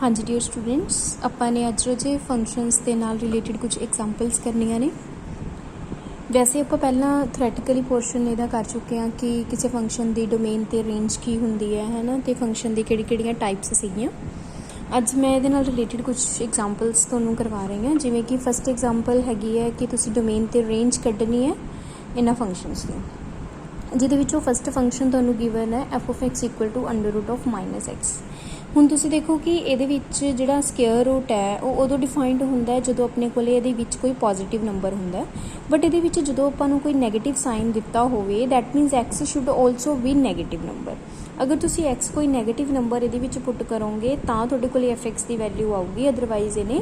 हाँ जी dear students, ਆਪਾਂ ਨੇ ਅੱਜ ਰੋजे ਫੰਕਸ਼ਨਸ ਦੇ ਨਾਲ ਰਿਲੇਟਡ ਕੁਝ ਐਗਜ਼ਾਮਪਲਸ ਕਰਨੀਆਂ ਨੇ। ਵੈਸੇ ਆਪਾਂ ਪਹਿਲਾਂ ਥਿਓਰੈਟੀਕਲੀ ਪੋਰਸ਼ਨ ਇਹਦਾ ਕਰ ਚੁੱਕੇ ਹਾਂ ਕਿ ਕਿਸੇ ਫੰਕਸ਼ਨ ਦੀ ਡੋਮੇਨ ਤੇ ਰੇਂਜ ਕੀ ਹੁੰਦੀ ਹੈ ਨਾ, ਤੇ ਫੰਕਸ਼ਨ ਦੀ ਕਿਹੜੀਆਂ ਟਾਈਪਸ ਸੀਗੀਆਂ। ਅੱਜ ਮੈਂ ਇਹਦੇ ਨਾਲ ਰਿਲੇਟਡ ਕੁਝ ਐਗਜ਼ਾਮਪਲਸ ਤੁਹਾਨੂੰ ਕਰਵਾ ਰਹੀ ਹਾਂ। ਜਿਵੇਂ ਕਿ ਫਸਟ ਐਗਜ਼ਾਮਪਲ ਹੈਗੀ ਹੈ ਕਿ ਤੁਸੀਂ ਡੋਮੇਨ ਤੇ ਰੇਂਜ ਕੱਢਣੀ ਹੈ ਇਹਨਾਂ ਫੰਕਸ਼ਨਸ ਦੀ, ਜਿਹਦੇ ਵਿੱਚੋਂ ਫਸਟ ਫੰਕਸ਼ਨ ਤੁਹਾਨੂੰ ਗਿਵਨ ਹੈ f(x) = (-x)। ਹੁਣ ਤੁਸੀਂ ਦੇਖੋ ਕਿ ਇਹਦੇ ਵਿੱਚ ਜਿਹੜਾ ਸਕੇਅਰ ਰੂਟ ਹੈ ਉਹ ਉਦੋਂ ਡਿਫਾਈਨਡ ਹੁੰਦਾ ਜਦੋਂ ਆਪਣੇ ਕੋਲ ਇਹਦੇ ਵਿੱਚ ਕੋਈ ਪੋਜ਼ੀਟਿਵ ਨੰਬਰ ਹੁੰਦਾ, ਬਟ ਇਹਦੇ ਵਿੱਚ ਜਦੋਂ ਆਪਾਂ ਨੂੰ ਕੋਈ ਨੈਗੇਟਿਵ ਸਾਈਨ ਦਿੱਤਾ ਹੋਵੇ that means x should also B negative number. ਅਗਰ ਤੁਸੀਂ x ਕੋਈ ਨੈਗੇਟਿਵ ਨੰਬਰ ਇਹਦੇ ਵਿੱਚ ਪੁੱਟ ਕਰੋਗੇ ਤਾਂ ਤੁਹਾਡੇ ਕੋਲ f(x) ਦੀ ਵੈਲਿਊ ਆਊਗੀ, ਅਦਰਵਾਈਜ਼ ਇਹਨੇ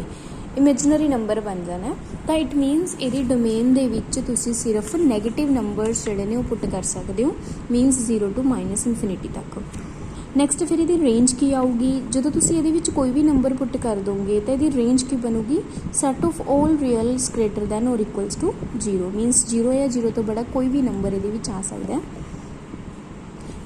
ਇਮੇਜਨਰੀ ਨੰਬਰ ਬਣ ਜਾਣਾ। ਤਾਂ ਇਟ ਮੀਨਸ ਇਹਦੀ ਡੋਮੇਨ ਦੇ ਵਿੱਚ ਤੁਸੀਂ ਸਿਰਫ ਨੈਗੇਟਿਵ ਨੰਬਰਸ ਜਿਹੜੇ ਨੇ ਉਹ ਪੁੱਟ ਕਰ ਸਕਦੇ ਹੋ, ਮੀਨਸ 0 to -∞ ਤੱਕ। ਨੈਕਸਟ ਫਿਰ ਇਹਦੀ ਰੇਂਜ ਕੀ ਆਊਗੀ, ਜਦੋਂ ਤੁਸੀਂ ਇਹਦੇ ਵਿੱਚ ਕੋਈ ਵੀ ਨੰਬਰ ਪੁੱਟ ਕਰ ਦੋਗੇ ਤਾਂ ਇਹਦੀ ਰੇਂਜ ਕੀ ਬਣੂਗੀ, set of all reals greater than or equals to 0, means 0 ਜਾਂ 0 ਤੋਂ ਬੜਾ ਕੋਈ ਵੀ ਨੰਬਰ ਇਹਦੇ ਵਿੱਚ ਆ ਸਕਦਾ ਹੈ।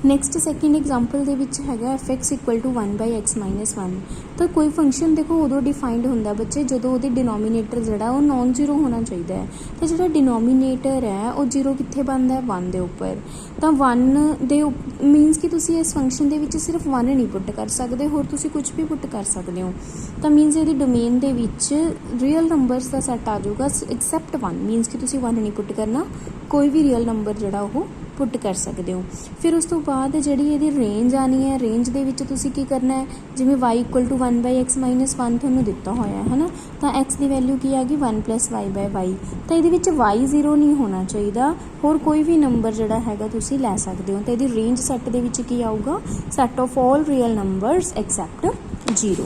ਨੈਕਸਟ ਸੈਕਿੰਡ ਐਗਜ਼ਾਮਪਲ ਦੇ ਵਿੱਚ ਹੈਗਾ f(x) = 1/x-1। ਤਾਂ ਕੋਈ ਫੰਕਸ਼ਨ ਦੇਖੋ ਉਦੋਂ ਡਿਫਾਈਨਡ ਹੁੰਦਾ ਬੱਚੇ ਜਦੋਂ ਉਹਦੀ ਡਿਨੋਮੀਨੇਟਰ ਜਿਹੜਾ ਉਹ ਨੋਨ ਜ਼ੀਰੋ ਹੋਣਾ ਚਾਹੀਦਾ ਹੈ। ਤਾਂ ਜਿਹੜਾ ਡਿਨੋਮੀਨੇਟਰ ਹੈ ਉਹ 0 ਕਿੱਥੇ ਬਣਦਾ ਹੈ, 1 ਦੇ ਉੱਪਰ। ਤਾਂ 1 ਦੇ ਮੀਨਸ ਕਿ ਤੁਸੀਂ ਇਸ ਫੰਕਸ਼ਨ ਦੇ ਵਿੱਚ ਸਿਰਫ 1 ਨਹੀਂ ਪੁੱਟ ਕਰ ਸਕਦੇ, ਹੋਰ ਤੁਸੀਂ ਕੁਝ ਵੀ ਪੁੱਟ ਕਰ ਸਕਦੇ ਹੋ। ਤਾਂ ਮੀਨਸ ਇਹਦੀ ਡੋਮੇਨ ਦੇ ਵਿੱਚ ਰੀਅਲ ਨੰਬਰਸ ਦਾ ਸੈੱਟ ਆ ਜਾਊਗਾ ਐਕਸੈਪਟ 1, ਮੀਨਸ ਕਿ ਤੁਸੀਂ 1 ਨਹੀਂ ਪੁੱਟ ਕਰਨਾ, ਕੋਈ ਵੀ ਰੀਅਲ ਨੰਬਰ ਜਿਹੜਾ ਉਹ ਪੁੱਟ ਕਰ ਸਕਦੇ ਹੋ। ਫਿਰ ਉਸ ਤੋਂ ਬਾਅਦ ਜਿਹੜੀ ਇਹਦੀ ਰੇਂਜ ਆਣੀ ਹੈ, ਰੇਂਜ ਦੇ ਵਿੱਚ ਤੁਸੀਂ ਕੀ ਕਰਨਾ ਹੈ, ਜਿਵੇਂ y = 1/x-1 ਤੁਹਾਨੂੰ ਦਿੱਤਾ ਹੋਇਆ ਹੈ ਨਾ, ਤਾਂ x ਦੀ ਵੈਲਿਊ ਕੀ ਆ ਗਈ 1 + y/y। ਤਾਂ ਇਹਦੇ ਵਿੱਚ y 0 ਨਹੀਂ ਹੋਣਾ ਚਾਹੀਦਾ, ਹੋਰ ਕੋਈ ਵੀ ਨੰਬਰ ਜਿਹੜਾ ਹੈਗਾ ਤੁਸੀਂ ਲੈ ਸਕਦੇ ਹੋ। ਤਾਂ ਇਹਦੀ ਰੇਂਜ ਸੈੱਟ ਦੇ ਵਿੱਚ ਕੀ ਆਊਗਾ, set of all real numbers accept 0।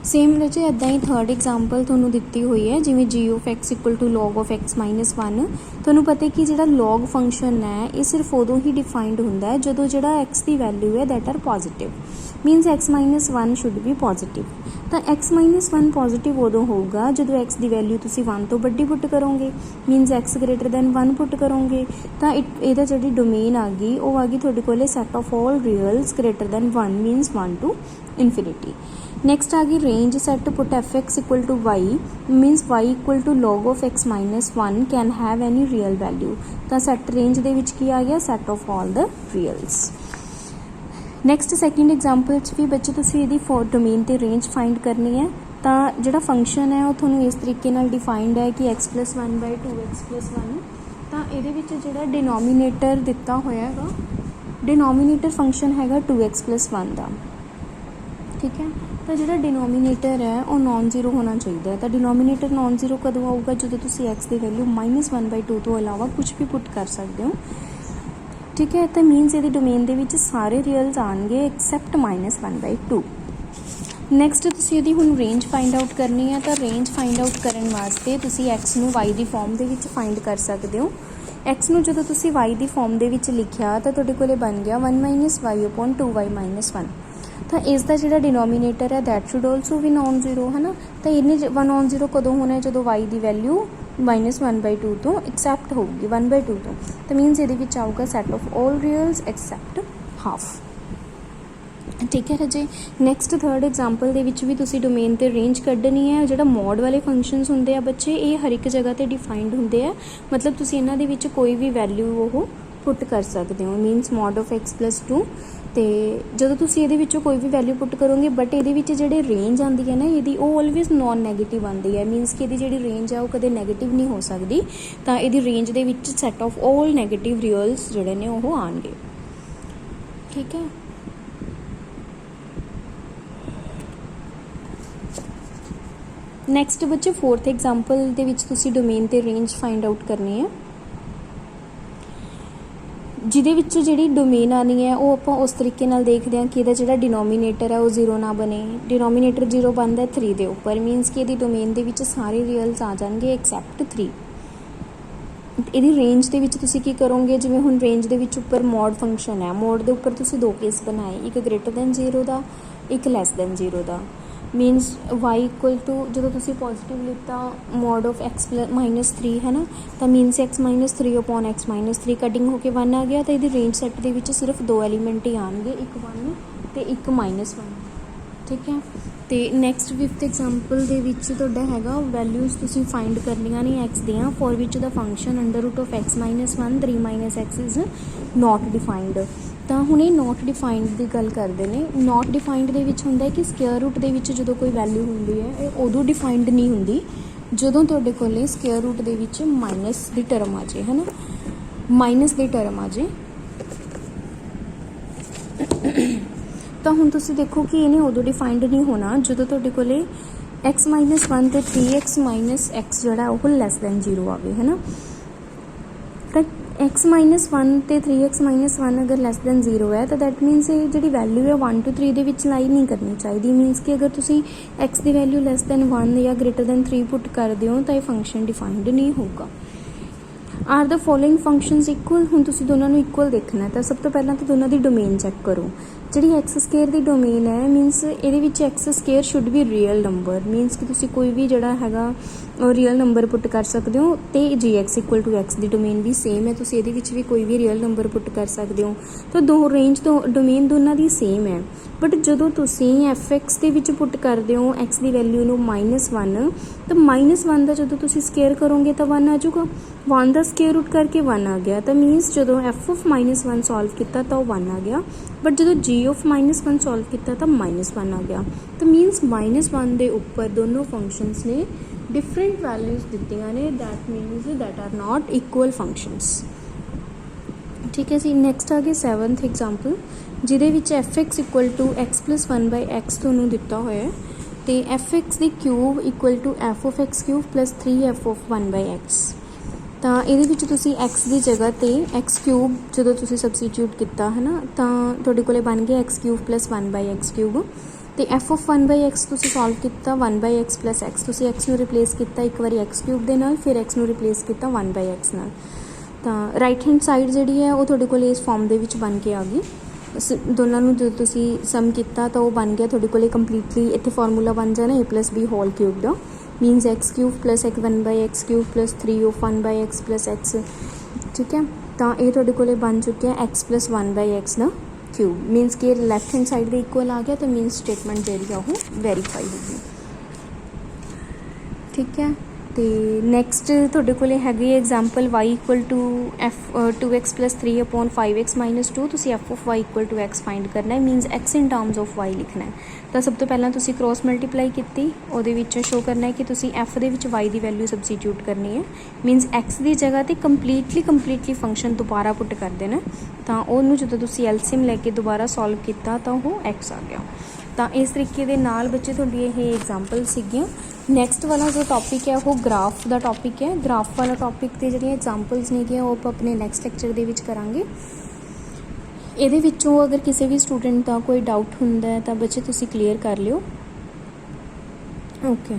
Same ਰਚੇ ਇੱਦਾਂ ਹੀ ਥਰਡ ਐਗਜ਼ਾਮਪਲ ਤੁਹਾਨੂੰ ਦਿੱਤੀ ਹੋਈ ਹੈ, ਜਿਵੇਂ g(x) = log(x-1). ਤੁਹਾਨੂੰ ਪਤਾ ਕਿ ਜਿਹੜਾ log ਫੰਕਸ਼ਨ ਹੈ ਇਹ ਸਿਰਫ ਉਦੋਂ ਹੀ ਡਿਫਾਈਨਡ ਹੁੰਦਾ ਹੈ ਜਦੋਂ ਜਿਹੜਾ x ਦੀ ਵੈਲਿਊ ਹੈ that R positive, means x-1 should be positive. ਤਾਂ x-1 ਪੋਜ਼ੀਟਿਵ ਉਦੋਂ ਹੋਊਗਾ ਜਦੋਂ x ਦੀ ਵੈਲਿਊ ਤੁਸੀਂ 1 ਤੋਂ ਵੱਡੀ ਪੁੱਟ ਕਰੋਗੇ, ਮੀਨਸ x > 1 ਪੁੱਟ ਕਰੋਗੇ। ਤਾਂ ਇਹਦਾ ਜਿਹੜੀ ਡੋਮੇਨ ਆ ਗਈ ਉਹ ਆ ਗਈ ਤੁਹਾਡੇ ਕੋਲ set of all reals greater than 1, means 1 to ∞। Next ਆ ਗਈ range set, put f(x) = y, means y = log(x-1) can have any real value. ਤਾਂ ਸੈੱਟ ਰੇਂਜ ਦੇ ਵਿੱਚ ਕੀ ਆ ਗਿਆ, set of all the reals. Next second example 'ਚ ਵੀ ਬੱਚੇ ਤੁਸੀਂ ਇਹਦੀ ਡੋਮੇਨ ਤੇ ਰੇਂਜ ਫਾਈਂਡ ਕਰਨੀ ਹੈ। ਤਾਂ ਜਿਹੜਾ ਫੰਕਸ਼ਨ ਹੈ ਉਹ ਤੁਹਾਨੂੰ ਇਸ ਤਰੀਕੇ ਨਾਲ ਡਿਫਾਈਨਡ ਹੈ ਕਿ x + 1/2x + 1। ਤਾਂ ਇਹਦੇ ਵਿੱਚ ਜਿਹੜਾ ਡਿਨੋਮੀਨੇਟਰ ਦਿੱਤਾ ਹੋਇਆ ਹੈਗਾ, ਡਿਨੋਮੀਨੇਟਰ ਫੰਕਸ਼ਨ ਹੈਗਾ 2x + 1 ਦਾ, ਠੀਕ ਹੈ। ਤਾਂ ਜਿਹੜਾ ਡਿਨੋਮੀਨੇਟਰ ਹੈ ਉਹ ਨੋਨ ਜ਼ੀਰੋ ਹੋਣਾ ਚਾਹੀਦਾ ਹੈ। ਤਾਂ ਡਿਨੋਮੀਨੇਟਰ ਨੋਨ ਜ਼ੀਰੋ ਕਦੋਂ ਆਊਗਾ, ਜਦੋਂ ਤੁਸੀਂ x ਦੀ ਵੈਲਿਊ -1/2 ਤੋਂ ਇਲਾਵਾ ਕੁਝ ਵੀ ਪੁੱਟ ਕਰ ਸਕਦੇ ਹੋ, ਠੀਕ ਹੈ। ਤਾਂ ਮੀਨਸ ਇਹਦੀ ਡੋਮੇਨ ਦੇ ਵਿੱਚ ਸਾਰੇ ਰੀਅਲਸ ਆਉਣਗੇ ਐਕਸੈਪਟ -1/2। ਨੈਕਸਟ ਤੁਸੀਂ ਇਹਦੀ ਹੁਣ ਰੇਂਜ ਫਾਈਂਡ ਆਊਟ ਕਰਨੀ ਹੈ। ਤਾਂ ਰੇਂਜ ਫਾਈਂਡ ਆਊਟ ਕਰਨ ਵਾਸਤੇ ਤੁਸੀਂ x ਨੂੰ y ਦੀ ਫਾਰਮ ਦੇ ਵਿੱਚ ਫਾਈਂਡ ਕਰ ਸਕਦੇ ਹੋ। x ਨੂੰ ਜਦੋਂ ਤੁਸੀਂ y ਦੀ ਫਾਰਮ ਦੇ ਵਿੱਚ ਲਿਖਿਆ ਤਾਂ ਤੁਹਾਡੇ ਕੋਲ ਬਣ ਗਿਆ 1 - y/2y - 1। ਤਾਂ ਇਸ ਦਾ ਜਿਹੜਾ ਡਿਨੋਮੀਨੇਟਰ ਹੈ that should also be non zero, ਹੈ ਨਾ। ਤਾਂ ਇਹਨੇ ਨੋਨ ਜ਼ੀਰੋ ਕਦੋਂ ਹੋਣਾ, ਜਦੋਂ y ਦੀ ਵੈਲਿਊ -1/2 ਤੋਂ ਐਕਸੈਪਟ ਹੋਊਗੀ, 1/2 ਤੋਂ। ਤਾਂ ਮੀਨਸ ਇਹਦੇ ਵਿੱਚ ਆਊਗਾ set of all reals except half, ਠੀਕ ਹੈ ਰਾਜੇ। ਨੈਕਸਟ ਥਰਡ ਐਗਜ਼ਾਮਪਲ ਦੇ ਵਿੱਚ ਵੀ ਤੁਸੀਂ ਡੋਮੇਨ ਤੇ ਰੇਂਜ ਕੱਢਣੀ ਹੈ। ਜਿਹੜਾ ਮੋਡ ਵਾਲੇ ਫੰਕਸ਼ਨਸ ਹੁੰਦੇ ਆ ਬੱਚੇ, ਇਹ ਹਰ ਇੱਕ ਜਗ੍ਹਾ ਤੇ ਡਿਫਾਈਨਡ ਹੁੰਦੇ ਆ, ਮਤਲਬ ਤੁਸੀਂ ਇਹਨਾਂ ਦੇ ਵਿੱਚ ਕੋਈ ਵੀ ਵੈਲਿਊ ਉਹ ਪੁੱਟ ਕਰ ਸਕਦੇ ਹੋ, ਮੀਨਸ mod of x + 2। ਅਤੇ ਜਦੋਂ ਤੁਸੀਂ ਇਹਦੇ ਵਿੱਚੋਂ ਕੋਈ ਵੀ ਵੈਲਿਊ ਪੁੱਟ ਕਰੋਗੇ, ਬਟ ਇਹਦੇ ਵਿੱਚ ਜਿਹੜੇ ਰੇਂਜ ਆਉਂਦੀ ਹੈ ਨਾ ਇਹਦੀ, ਉਹ ਆਲਵੇਜ਼ ਨੋਨ ਨੈਗੇਟਿਵ ਆਉਂਦੀ ਹੈ, ਮੀਨਸ ਕਿ ਇਹਦੀ ਜਿਹੜੀ ਰੇਂਜ ਆ ਉਹ ਕਦੇ ਨੈਗੇਟਿਵ ਨਹੀਂ ਹੋ ਸਕਦੀ। ਤਾਂ ਇਹਦੀ ਰੇਂਜ ਦੇ ਵਿੱਚ ਸੈਟ ਆਫ ਆਲ ਨੈਗੇਟਿਵ ਰੀਅਲਸ ਜਿਹੜੇ ਨੇ ਉਹ ਆਉਣਗੇ, ਠੀਕ ਹੈ। ਨੈਕਸਟ ਬੱਚੇ ਫੋਰਥ ਐਗਜ਼ਾਮਪਲ ਦੇ ਵਿੱਚ ਤੁਸੀਂ ਡੋਮੇਨ ਤੇ ਰੇਂਜ ਫਾਈਂਡ ਆਊਟ ਕਰਨੀ ਹੈ, ਜਿਹਦੇ ਵਿੱਚ ਜਿਹੜੀ ਡੋਮੇਨ ਆਉਣੀ ਹੈ ਉਹ ਆਪਾਂ ਉਸ ਤਰੀਕੇ ਨਾਲ ਦੇਖਦੇ ਹਾਂ ਕਿ ਇਹਦਾ ਜਿਹੜਾ ਡਿਨੋਮੀਨੇਟਰ ਹੈ ਉਹ 0 ਨਾ ਬਣੇ। ਡਿਨੋਮੀਨੇਟਰ 0 ਬਣਦਾ 3 ਦੇ ਉੱਪਰ, ਮੀਨਸ ਕਿ ਇਹਦੀ ਡੋਮੇਨ ਦੇ ਵਿੱਚ ਸਾਰੇ ਰੀਅਲਸ ਆ ਜਾਣਗੇ ਐਕਸੈਪਟ 3। ਇਹਦੀ ਰੇਂਜ ਦੇ ਵਿੱਚ ਤੁਸੀਂ ਕੀ ਕਰੋਗੇ, ਜਿਵੇਂ ਹੁਣ ਰੇਂਜ ਦੇ ਵਿੱਚ ਉੱਪਰ ਮੋਡ ਫੰਕਸ਼ਨ ਹੈ, ਮੋਡ ਦੇ ਉੱਪਰ ਤੁਸੀਂ 2 ਕੇਸ ਬਣਾਏ, ਇੱਕ >0 ਦਾ, ਇੱਕ <0 ਦਾ। ਮੀਨਸ y = ਜਦੋਂ ਤੁਸੀਂ ਪੋਜ਼ੀਟਿਵ ਲਿੱਤਾ mod of x - 3 ਹੈ ਨਾ, ਤਾਂ ਮੀਨਸ x - 3/x - 3 ਕਟਿੰਗ ਹੋ ਕੇ 1 ਆ ਗਿਆ। ਤਾਂ ਇਹਦੀ ਰੇਂਜ ਸੈੱਟ ਦੇ ਵਿੱਚ ਸਿਰਫ 2 ਐਲੀਮੈਂਟ ਹੀ ਆਉਣਗੇ, ਇੱਕ 1 ਅਤੇ ਇੱਕ -1। ਠੀਕ ਹੈ। ਤੇ ਨੈਕਸਟ 5th ਐਗਜ਼ਾਮਪਲ ਦੇ ਵਿੱਚ ਤੁਹਾਡਾ ਹੈਗਾ ਵੈਲਿਊਜ਼ ਤੁਸੀਂ ਫਾਈਂਡ ਕਰਨੀਆਂ ਨੇ ਐਕਸ ਦੀਆਂ, ਫॉर ਵਿਚ ਦਾ function under root of x minus 1 3 minus x is not defined. ਤਾਂ ਹੁਣ ਇਹ ਨੋਟ ਡਿਫਾਈਨਡ ਦੀ ਗੱਲ ਕਰਦੇ ਨੇ। ਨੋਟ ਡਿਫਾਈਨਡ ਦੇ ਵਿੱਚ ਹੁੰਦਾ ਕਿ ਸਕੁਅਰ ਰੂਟ ਦੇ ਵਿੱਚ ਜਦੋਂ ਕੋਈ ਵੈਲਿਊ ਹੁੰਦੀ ਹੈ ਇਹ ਉਦੋਂ ਡਿਫਾਈਨਡ ਨਹੀਂ ਹੁੰਦੀ ਜਦੋਂ ਤੁਹਾਡੇ ਕੋਲ ਸਕੁਅਰ ਰੂਟ ਦੇ ਵਿੱਚ ਮਾਈਨਸ ਦੀ ਟਰਮ ਆ ਜੇ, ਹੈ ਨਾ, ਮਾਈਨਸ ਦੀ ਟਰਮ ਆ ਜੇ। ਤਾਂ ਹੁਣ ਤੁਸੀਂ ਦੇਖੋ ਕਿ ਇਹਨੇ ਉਦੋਂ ਡਿਫਾਈਨਡ ਨਹੀਂ ਹੋਣਾ ਜਦੋਂ ਤੁਹਾਡੇ ਕੋਲੇ x ਮਾਈਨਸ 1 ਅਤੇ 3x ਮਾਈਨਸ x ਜਿਹੜਾ ਉਹ ਲੈਸ ਦੈਨ 0 ਆਵੇ, ਹੈ ਨਾ। ਤਾਂ x ਮਾਈਨਸ 1 ਅਤੇ 3x ਮਾਈਨਸ 1 ਅਗਰ ਲੈਸ ਦੈਨ 0 ਹੈ ਤਾਂ ਦੈਟ ਮੀਨਸ ਇਹ ਜਿਹੜੀ ਵੈਲਿਊ ਹੈ 1 to 3 ਦੇ ਵਿੱਚ ਲਾਈ ਨਹੀਂ ਕਰਨੀ ਚਾਹੀਦੀ। ਮੀਨਸ ਕਿ ਅਗਰ ਤੁਸੀਂ x ਦੀ ਵੈਲਿਊ ਲੈਸ ਦੈਨ 1 ਜਾਂ ਗ੍ਰੇਟਰ ਦੈਨ 3 ਪੁੱਟ ਕਰਦੇ ਹੋ ਤਾਂ ਇਹ ਫੰਕਸ਼ਨ ਡਿਫਾਈਨਡ ਨਹੀਂ ਹੋਊਗਾ। Are the following functions equal. ਹੁਣ ਤੁਸੀਂ ਦੋਨਾਂ ਨੂੰ ਇਕੁਅਲ ਦੇਖਣਾ ਤਾਂ ਸਭ ਤੋਂ ਪਹਿਲਾਂ ਤਾਂ ਦੋਨਾਂ ਦੀ ਡੋਮੇਨ ਚੈੱਕ ਕਰੋ। ਜਿਹੜੀ ਐਕਸ ਸਕੇਅਰ ਦੀ ਡੋਮੇਨ ਹੈ ਮੀਨਸ ਇਹਦੇ ਵਿੱਚ x square should be real number. Means ਕਿ ਤੁਸੀਂ ਕੋਈ ਵੀ ਜਿਹੜਾ ਹੈਗਾ ਰੀਅਲ ਨੰਬਰ ਪੁੱਟ ਕਰ ਸਕਦੇ ਹੋ ਅਤੇ ਜੀ X equal to X the domain we same ਹੈ, ਤੁਸੀਂ ਇਹਦੇ ਵਿੱਚ ਵੀ ਕੋਈ ਵੀ ਰੀਅਲ ਨੰਬਰ ਪੁੱਟ ਕਰ ਸਕਦੇ ਹੋ। ਤਾਂ ਦੋ ਰੇਂਜ ਤੋਂ ਡੋਮੇਨ ਦੋਨਾਂ ਦੀ ਸੇਮ ਹੈ। ਬਟ ਜਦੋਂ ਤੁਸੀਂ ਐਫ ਐਕਸ ਦੇ ਵਿੱਚ ਪੁੱਟ ਕਰਦੇ ਹੋ ਐਕਸ ਦੀ ਵੈਲਿਊ ਨੂੰ -1 ਤਾਂ -1 ਦਾ ਜਦੋਂ ਤੁਸੀਂ ਸਕੇਅਰ ਕਰੋਗੇ ਤਾਂ 1 ਆ ਜਾਊਗਾ। 1 ਦਾ ਸਕੇਅਰ ਰੂਟ ਕਰਕੇ 1 ਆ ਗਿਆ। ਤਾਂ ਮੀਨਸ ਜਦੋਂ ਐਫ ਆਫ -1 ਸੋਲਵ ਕੀਤਾ ਤਾਂ ਉਹ 1 ਆ ਗਿਆ। ਬਟ ਜਦੋਂ ਜੀ ਆਫ -1 ਸੋਲਵ ਕੀਤਾ ਤਾਂ -1 ਆ ਗਿਆ। ਤਾਂ ਮੀਨਸ -1 ਦੇ ਉੱਪਰ ਦੋਨੋਂ ਫੰਕਸ਼ਨਸ ਨੇ ਡਿਫਰੈਂਟ ਵੈਲਿਊਜ਼ ਦਿੱਤੀਆਂ ਨੇ। That means that are not equal functions. ਠੀਕ ਹੈ ਜੀ। ਨੈਕਸਟ ਆ ਗਿਆ 7th ਐਗਜ਼ਾਮਪਲ ਜਿਹਦੇ ਵਿੱਚ f x equal to x plus 1/x ਤੁਹਾਨੂੰ ਦਿੱਤਾ ਹੋਇਆ ਹੈ ਅਤੇ ਐਫ ਐਕਸ ਦੀ cube equal to f of x cube plus 3f of 1/x। ਤਾਂ ਇਹਦੇ ਵਿੱਚ ਤੁਸੀਂ x ਦੀ ਜਗ੍ਹਾ 'ਤੇ x ਕਿਊਬ ਜਦੋਂ ਤੁਸੀਂ ਸਬਸਟੀਟਿਊਟ ਕੀਤਾ ਹੈ ਨਾ ਤਾਂ ਤੁਹਾਡੇ ਕੋਲ ਬਣ ਗਿਆ x cube plus 1/x cube ਅਤੇ f ਆਫ 1/x ਤੁਸੀਂ ਸੋਲਵ ਕੀਤਾ 1/x ਪਲੱਸ x। ਤੁਸੀਂ x ਨੂੰ ਰਿਪਲੇਸ ਕੀਤਾ ਇੱਕ ਵਾਰੀ x ਕਿਊਬ ਦੇ ਨਾਲ, ਫਿਰ x ਨੂੰ ਰਿਪਲੇਸ ਕੀਤਾ 1/x ਨਾਲ। ਤਾਂ ਰਾਈਟ ਹੈਂਡ ਸਾਈਡ ਜਿਹੜੀ ਹੈ ਉਹ ਤੁਹਾਡੇ ਕੋਲ ਇਸ ਫਾਰਮ ਦੇ ਵਿੱਚ ਬਣ ਕੇ ਆ ਗਈ। ਦੋਨਾਂ ਨੂੰ ਜਦੋਂ ਤੁਸੀਂ ਸਮ ਕੀਤਾ ਤਾਂ ਉਹ ਬਣ ਗਿਆ ਤੁਹਾਡੇ ਕੋਲ ਕੰਪਲੀਟਲੀ। ਇੱਥੇ ਫਾਰਮੂਲਾ ਬਣ ਜਾਣਾ a+b ਹੋਲ ਕਿਊਬ ਦਾ। Means x cube plus 1/x cube plus 3 of 1/x plus x। ਠੀਕ ਹੈ। ਤਾਂ ਇਹ ਤੁਹਾਡੇ ਕੋਲ ਬਣ ਚੁੱਕਿਆ x ਪਲੱਸ 1/x ਦਾ ਕਿਊਬ। ਮੀਨਸ ਕਿ ਲੈਫਟ ਹੈਂਡ ਸਾਈਡ ਦੇ ਇਕੁਅਲ ਆ ਗਿਆ ਤਾਂ ਮੀਨਸ ਸਟੇਟਮੈਂਟ ਜਿਹੜੀ ਆ ਉਹ ਵੈਰੀਫਾਈ ਹੋ ਗਈ। ਠੀਕ ਹੈ। ਅਤੇ ਨੈਕਸਟ ਤੁਹਾਡੇ ਕੋਲ ਹੈਗੀ example y equal to f 2x plus 3 upon 5x minus 2। ਤੁਸੀਂ f of y equal to x find ਕਰਨਾ ਹੈ। Means x in terms of y ਲਿਖਣਾ ਹੈ। ਤਾਂ ਸਭ ਤੋਂ ਪਹਿਲਾਂ ਤੁਸੀਂ ਕ੍ਰੋਸ ਮਲਟੀਪਲਾਈ ਕੀਤੀ, ਉਹਦੇ ਵਿੱਚ ਸ਼ੋ ਕਰਨਾ ਹੈ ਕਿ ਤੁਸੀਂ f ਦੇ ਵਿੱਚ y ਦੀ ਵੈਲਿਊ ਸਬਸਟੀਟਿਊਟ ਕਰਨੀ ਹੈ। ਮੀਨਸ x ਦੀ ਜਗ੍ਹਾ 'ਤੇ ਕੰਪਲੀਟਲੀ ਫੰਕਸ਼ਨ ਦੁਬਾਰਾ ਪੁੱਟ ਕਰ ਦੇਣਾ। ਤਾਂ ਉਹਨੂੰ ਜਦੋਂ ਤੁਸੀਂ ਐਲਸੀਐਮ ਲੈ ਕੇ ਦੁਬਾਰਾ ਸੋਲਵ ਕੀਤਾ ਤਾਂ ਉਹ x ਆ ਗਿਆ। ਤਾਂ ਇਸ ਤਰੀਕੇ ਦੇ ਨਾਲ ਬੱਚੇ ਤੁਹਾਡੀ ਇਹ ਐਗਜ਼ਾਮਪਲ ਸੀਗੀਆਂ। ਨੈਕਸਟ ਵਾਲਾ ਜੋ ਟੌਪਿਕ ਹੈ ਉਹ ਗ੍ਰਾਫ ਦਾ ਟੌਪਿਕ ਹੈ। ਗ੍ਰਾਫ ਵਾਲਾ ਟੌਪਿਕ 'ਤੇ ਜਿਹੜੀਆਂ ਐਗਜ਼ਾਮਪਲਸ ਨੇਗੀਆਂ ਉਹ ਆਪਾਂ ਆਪਣੇ ਨੈਕਸਟ ਲੈਕਚਰ ਦੇ ਵਿੱਚ ਕਰਾਂਗੇ। ਇਹਦੇ ਵਿੱਚੋਂ ਅਗਰ ਕਿਸੇ ਵੀ ਸਟੂਡੈਂਟ ਦਾ ਕੋਈ ਡਾਊਟ ਹੁੰਦਾ ਹੈ ਤਾਂ ਬੱਚੇ ਤੁਸੀਂ ਕਲੀਅਰ ਕਰ ਲਿਓ। ਓਕੇ।